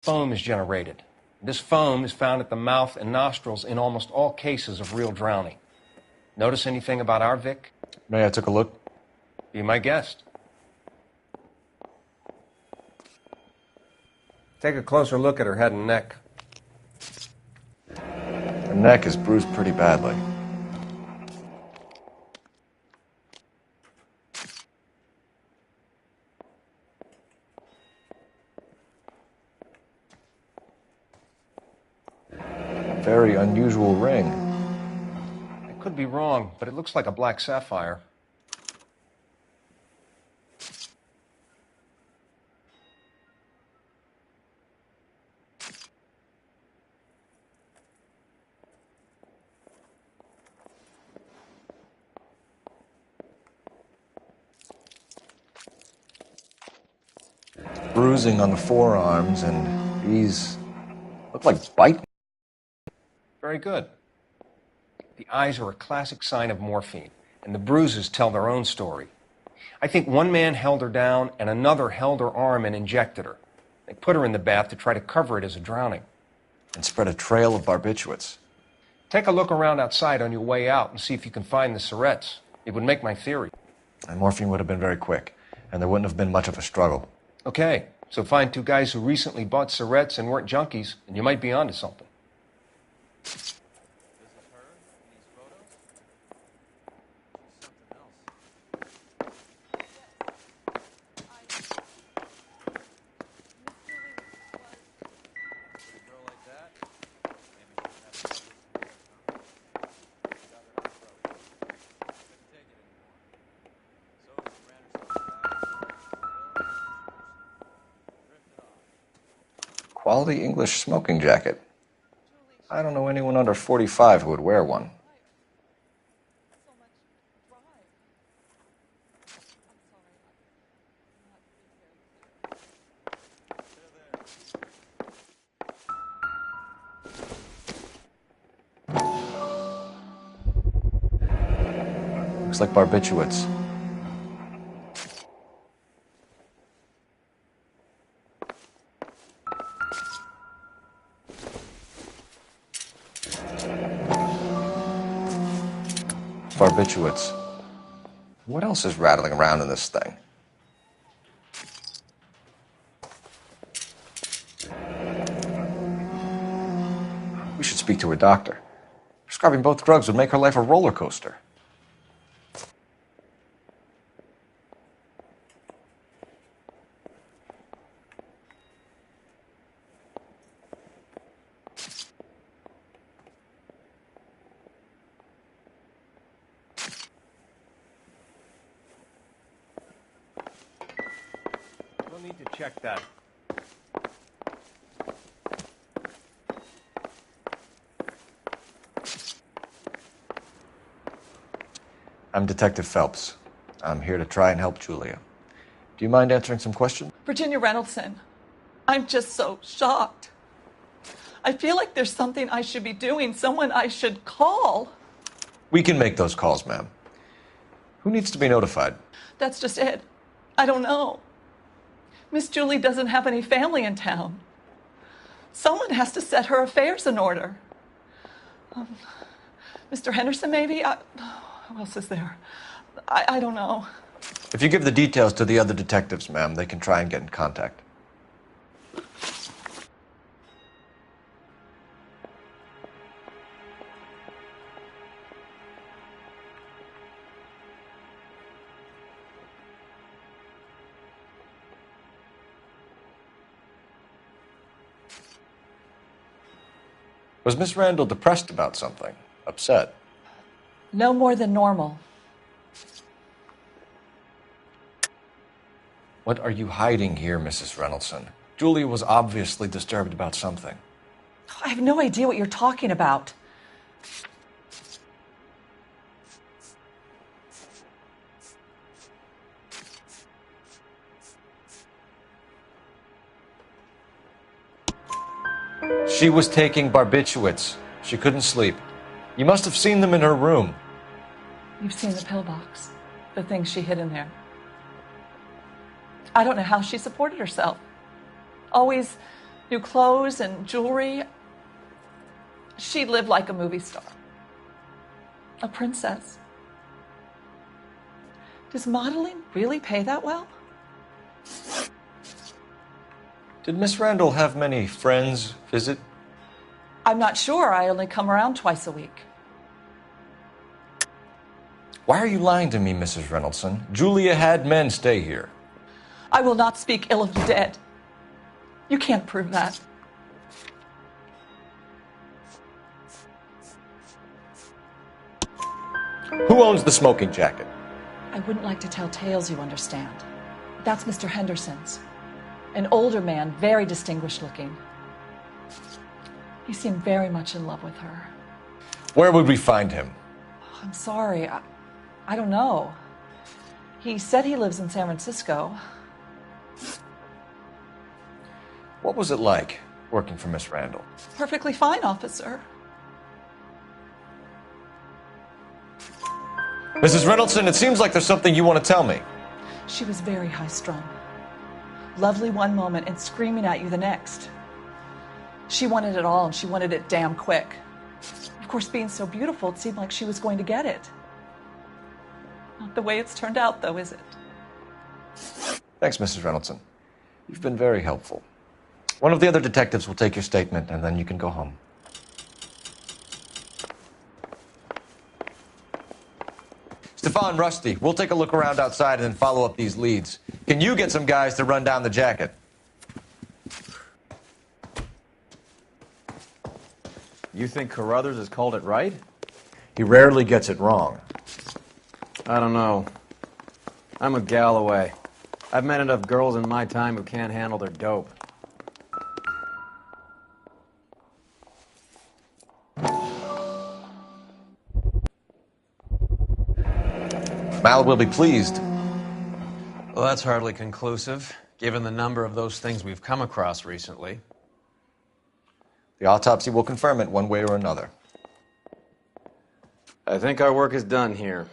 Foam is generated. This foam is found at the mouth and nostrils in almost all cases of real drowning. Notice anything about our Vic? May I take a look? Be my guest. Take a closer look at her head and neck. Her neck is bruised pretty badly. Very unusual ring. I could be wrong, but it looks like a black sapphire. Bruising on the forearms, and these look like bite. Very good. The eyes are a classic sign of morphine, and the bruises tell their own story. I think one man held her down and another held her arm and injected her. They put her in the bath to try to cover it as a drowning. And spread a trail of barbiturates. Take a look around outside on your way out and see if you can find the syrettes. It would make my theory. And morphine would have been very quick, and there wouldn't have been much of a struggle. Okay, so find two guys who recently bought syrettes and weren't junkies, and you might be onto something. This is her in these photos? She's something else. With a girl like that, maybe she doesn't have to do this work, huh? Got her eyes broken. Couldn't take it anymore. So she ran herself down, drifted off. Quality English smoking jacket. I don't know anyone under 45 who would wear one. Looks like barbiturates. Barbiturates. What else is rattling around in this thing? We should speak to a doctor. Prescribing both drugs would make her life a roller coaster. We'll need to check that. I'm Detective Phelps. I'm here to try and help Julia. Do you mind answering some questions? Virginia Reynoldson, I'm just so shocked. I feel like there's something I should be doing, someone I should call. We can make those calls, ma'am. Who needs to be notified? That's just it. I don't know. Miss Julie doesn't have any family in town. Someone has to set her affairs in order. Mr. Henderson, maybe? Who else is there? I don't know. If you give the details to the other detectives, ma'am, they can try and get in contact. Was Miss Randall depressed about something? Upset? No more than normal. What are you hiding here, Mrs. Reynoldson? Julia was obviously disturbed about something. I have no idea what you're talking about. She was taking barbiturates. She couldn't sleep. You must have seen them in her room. You've seen the pillbox, the things she hid in there. I don't know how she supported herself. Always New clothes and jewelry. She lived like a movie star. A princess. Does modeling really pay that well? Did Miss Randall have many friends visit? I'm not sure. I only come around twice a week. Why are you lying to me, Mrs. Reynoldson? Julia had men stay here. I will not speak ill of the dead. You can't prove that. Who owns the smoking jacket? I wouldn't like to tell tales, you understand. That's Mr. Henderson's. An older man, very distinguished looking. He seemed very much in love with her. Where would we find him? I'm sorry. I don't know. He said he lives in San Francisco. What was it like working for Miss Randall? Perfectly fine, officer. Mrs. Reynoldson, it seems like there's something you want to tell me. She was very high-strung. Lovely one moment and screaming at you the next. She wanted it all, and she wanted it damn quick. Of course, being so beautiful, it seemed like she was going to get it. Not the way it's turned out, though, is it? Thanks, Mrs. Reynoldson. You've been very helpful. One of the other detectives will take your statement, and then you can go home. Stefan, Rusty, we'll take a look around outside and then follow up these leads. Can you get some guys to run down the jacket? You think Carruthers has called it right? He rarely gets it wrong. I don't know. I'm a Galloway. I've met enough girls in my time who can't handle their dope. Mal will be pleased. Well, that's hardly conclusive, given the number of those things we've come across recently. The autopsy will confirm it one way or another. I think our work is done here.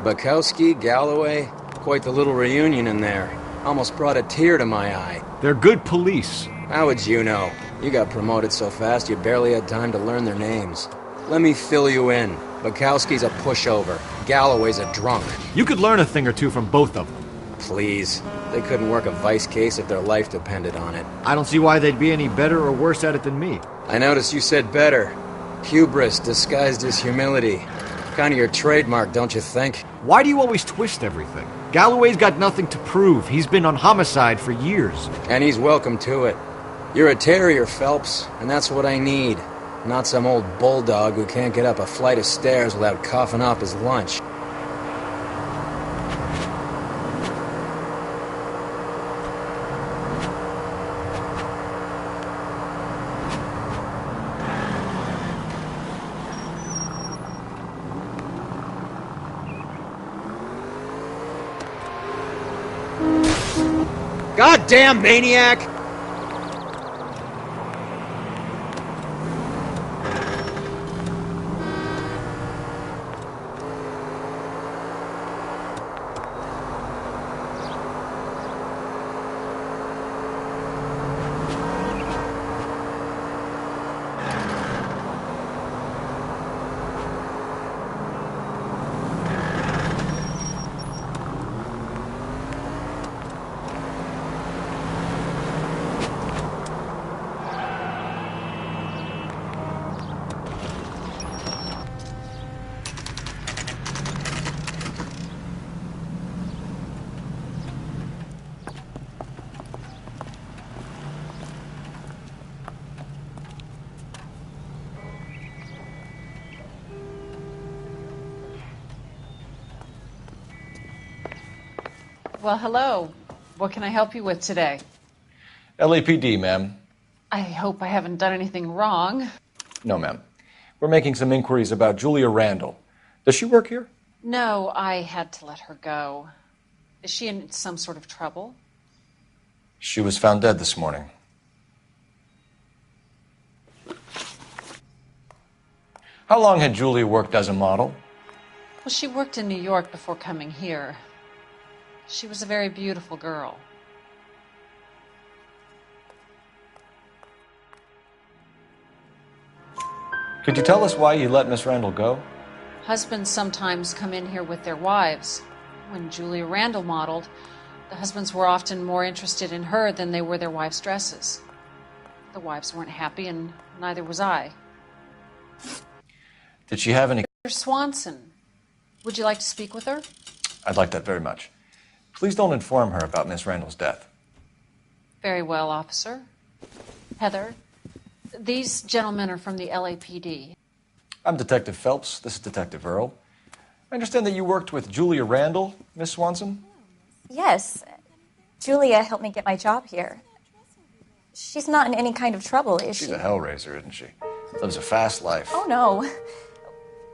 Bukowski, Galloway, quite the little reunion in there. Almost brought a tear to my eye. They're good police. How would you know? You got promoted so fast you barely had time to learn their names. Let me fill you in. Bukowski's a pushover. Galloway's a drunk. You could learn a thing or two from both of them. Please. They couldn't work a vice case if their life depended on it. I don't see why they'd be any better or worse at it than me. I noticed you said better. Hubris disguised as humility. Kind of your trademark, don't you think? Why do you always twist everything? Galloway's got nothing to prove. He's been on homicide for years. And he's welcome to it. You're a terrier, Phelps, and that's what I need. Not some old bulldog who can't get up a flight of stairs without coughing up his lunch. Goddamn maniac! Well, hello. What can I help you with today? LAPD, ma'am. I hope I haven't done anything wrong. No, ma'am. We're making some inquiries about Julia Randall. Does she work here? No, I had to let her go. Is she in some sort of trouble? She was found dead this morning. How long had Julia worked as a model? Well, she worked in New York before coming here. She was a very beautiful girl. Could you tell us why you let Miss Randall go? Husbands sometimes come in here with their wives. When Julia Randall modeled, the husbands were often more interested in her than they were their wives' dresses. The wives weren't happy, and neither was I. Did she have any... Mr. Swanson, would you like to speak with her? I'd like that very much. Please don't inform her about Miss Randall's death. Very well, officer. Heather, these gentlemen are from the LAPD. I'm Detective Phelps. This is Detective Earl. I understand that you worked with Julia Randall, Miss Swanson? Yes. Julia helped me get my job here. She's not in any kind of trouble, is she? She's a hellraiser, isn't she? Lives a fast life. Oh, no.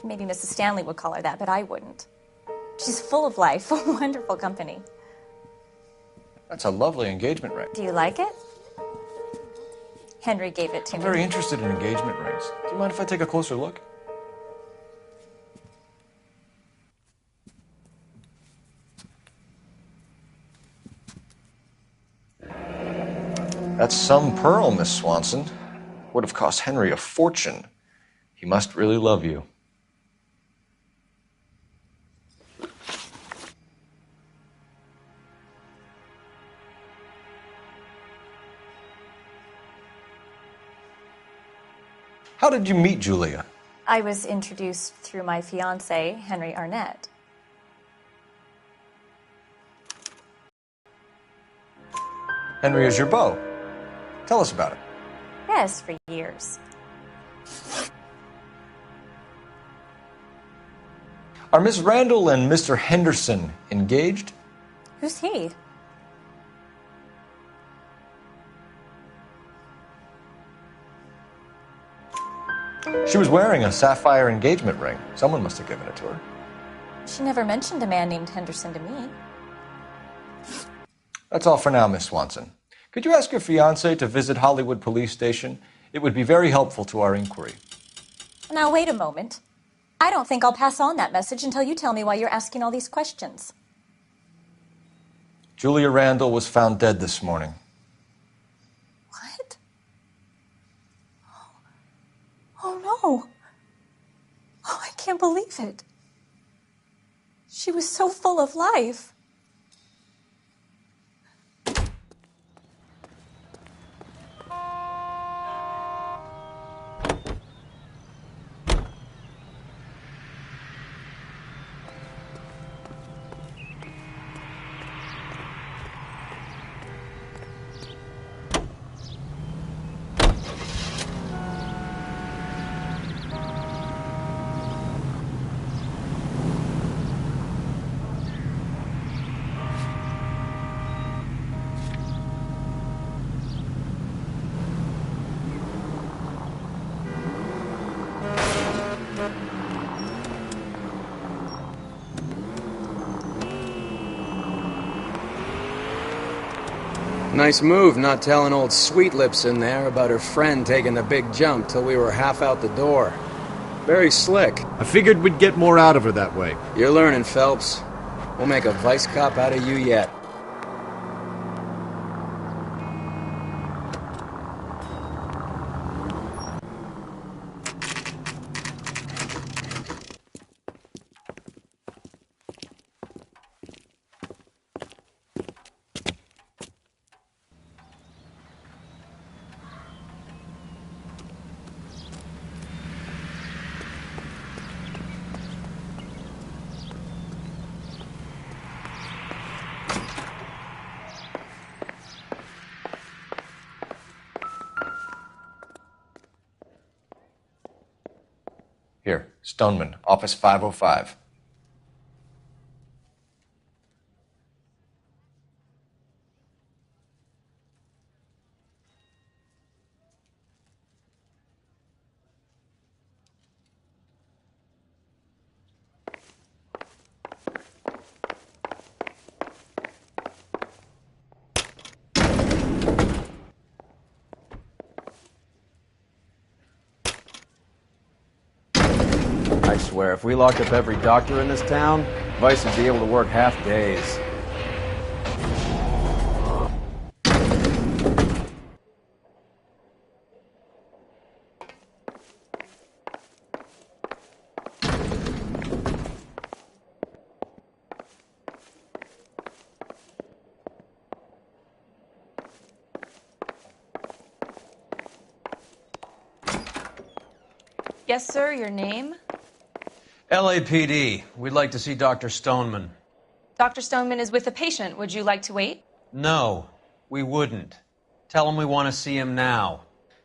Maybe Mrs. Stanley would call her that, but I wouldn't. She's full of life, wonderful company. That's a lovely engagement ring. Do you like it? Henry gave it to I'm me. very interested in engagement rings. Do you mind if I take a closer look? That's some pearl, Miss Swanson. Would have cost Henry a fortune. He must really love you. How did you meet Julia? I was introduced through my fiancé, Henry Arnett. Henry is your beau. Tell us about it. Yes, for years. Are Miss Randall and Mr. Henderson engaged? Who's he? She was wearing a sapphire engagement ring. Someone must have given it to her. She never mentioned a man named Henderson to me. That's all for now, Miss Swanson. Could you ask your fiancé to visit Hollywood Police Station? It would be very helpful to our inquiry. Now, wait a moment. I don't think I'll pass on that message until you tell me why you're asking all these questions. Julia Randall was found dead this morning. What? Oh, no. Oh, I can't believe it. She was so full of life. Nice move not telling old Sweet Lips in there about her friend taking the big jump till we were half out the door. Very slick. I figured we'd get more out of her that way. You're learning, Phelps. We'll make a vice cop out of you yet. Here, Stoneman, office 505. swear, if we locked up every doctor in this town, Vice would be able to work half days. Yes, sir, your name? LAPD. We'd like to see Dr. Stoneman. Dr. Stoneman is with a patient. Would you like to wait? No, we wouldn't. Tell him we want to see him now.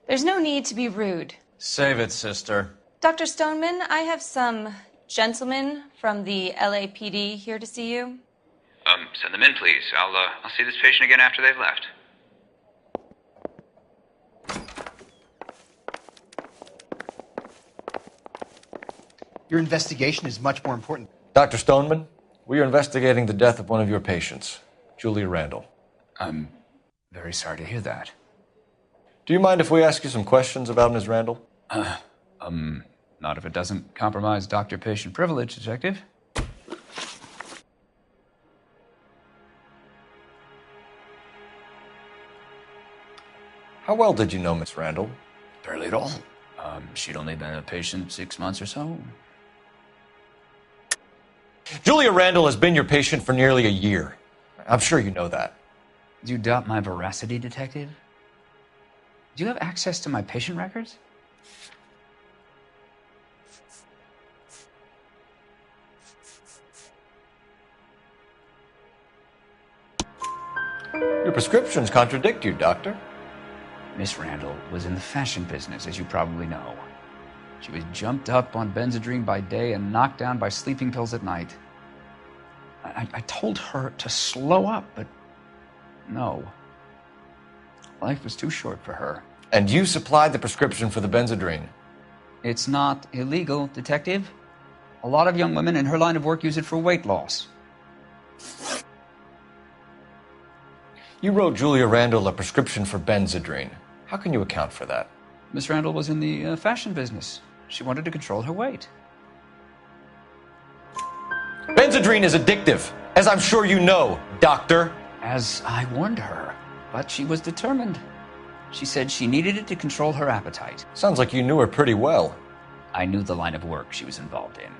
There's no need to be rude. Save it, sister. Dr. Stoneman, I have some gentlemen from the LAPD here to see you. Send them in, please. I'll see this patient again after they've left. Your investigation is much more important. Dr. Stoneman, we are investigating the death of one of your patients, Julia Randall. I'm very sorry to hear that. Do you mind if we ask you some questions about Ms. Randall? Not if it doesn't compromise doctor-patient privilege, Detective. How well did you know Miss Randall? Barely at all. She'd only been a patient 6 months or so. Julia Randall has been your patient for nearly a year. I'm sure you know that. Do you doubt my veracity, Detective? Do you have access to my patient records? Your prescriptions contradict you, Doctor. Miss Randall was in the fashion business, as you probably know. She was jumped up on Benzedrine by day and knocked down by sleeping pills at night. I told her to slow up, but no. Life was too short for her. And you supplied the prescription for the Benzedrine. It's not illegal, Detective. A lot of young women in her line of work use it for weight loss. You wrote Julia Randall a prescription for Benzedrine. How can you account for that? Miss Randall was in the fashion business. She wanted to control her weight. Benzedrine is addictive, as I'm sure you know, Doctor. As I warned her, but she was determined. She said she needed it to control her appetite. Sounds like you knew her pretty well. I knew the line of work she was involved in.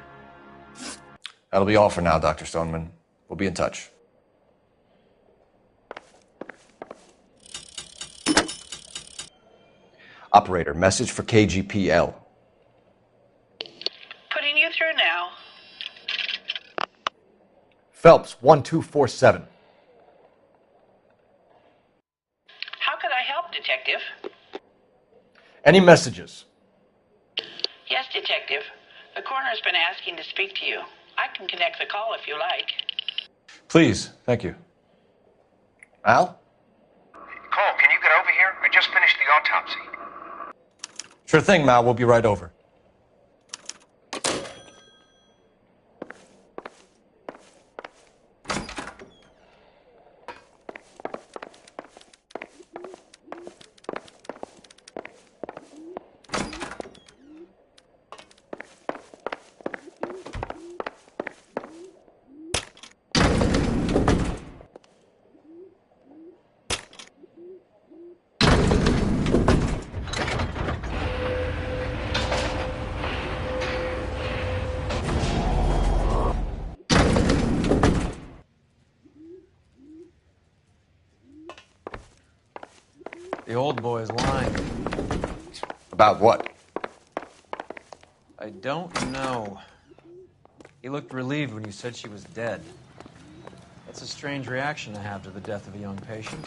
That'll be all for now, Dr. Stoneman. We'll be in touch. Operator, message for KGPL. Putting you through now. Phelps, 1247. How could I help, Detective? Any messages? Yes, Detective. The coroner's been asking to speak to you. I can connect the call if you like. Please, thank you. Al? Cole, can you get over here? I just finished the autopsy. Sure thing, Mal. We'll be right over. The old boy's lying. About what? I don't know. He looked relieved when you said she was dead. That's a strange reaction to have to the death of a young patient.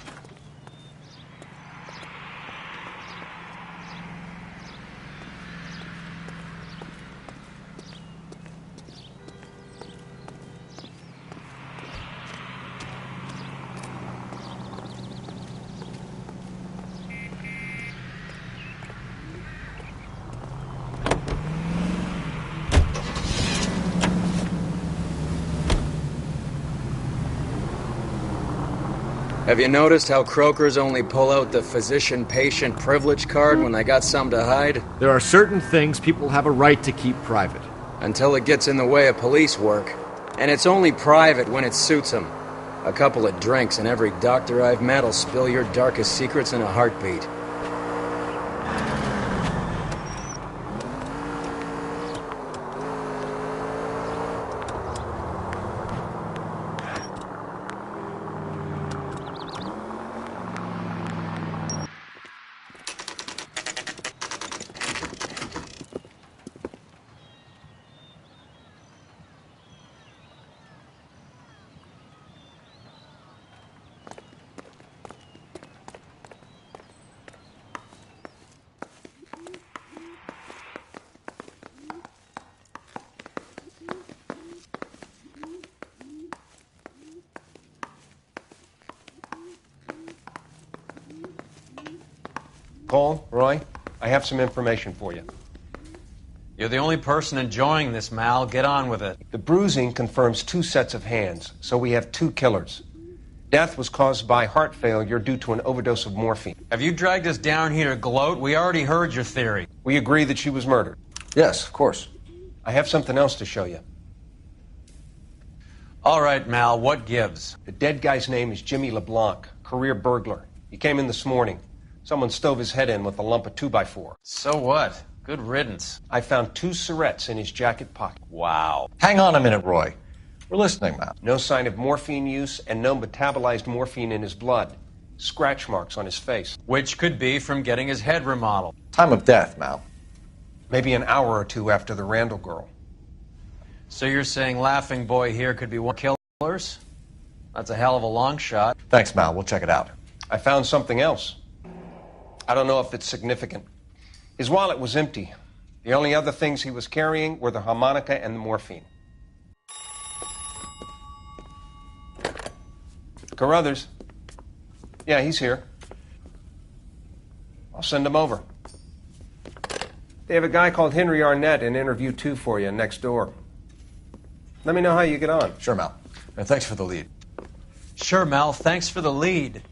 Have you noticed how croakers only pull out the physician-patient privilege card when they got something to hide? There are certain things people have a right to keep private. until it gets in the way of police work. And it's only private when it suits them. A couple of drinks and every doctor I've met will spill your darkest secrets in a heartbeat. Cole, Roy, I have some information for you. You're the only person enjoying this, Mal. Get on with it. The bruising confirms 2 sets of hands, so we have 2 killers. Death was caused by heart failure due to an overdose of morphine. Have you dragged us down here to gloat? We already heard your theory. We agree that she was murdered. Yes, of course. I have something else to show you. All right, Mal, what gives? The dead guy's name is Jimmy LeBlanc, career burglar. He came in this morning. Someone stove his head in with a lump of 2x4. So what? Good riddance. I found 2 cigarettes in his jacket pocket. Wow. Hang on a minute, Roy. We're listening, Mal. No sign of morphine use and no metabolized morphine in his blood. Scratch marks on his face. Which could be from getting his head remodeled. Time of death, Mal. Maybe an hour or 2 after the Randall girl. So you're saying Laughing Boy here could be one killers? That's a hell of a long shot. Thanks, Mal. We'll check it out. I found something else. I don't know if it's significant. His wallet was empty. The only other things he was carrying were the harmonica and the morphine. Carruthers. Yeah, he's here. I'll send him over. They have a guy called Henry Arnett in interview 2 for you next door. Let me know how you get on. Sure, Mal. And thanks for the lead. Sure, Mal. Thanks for the lead.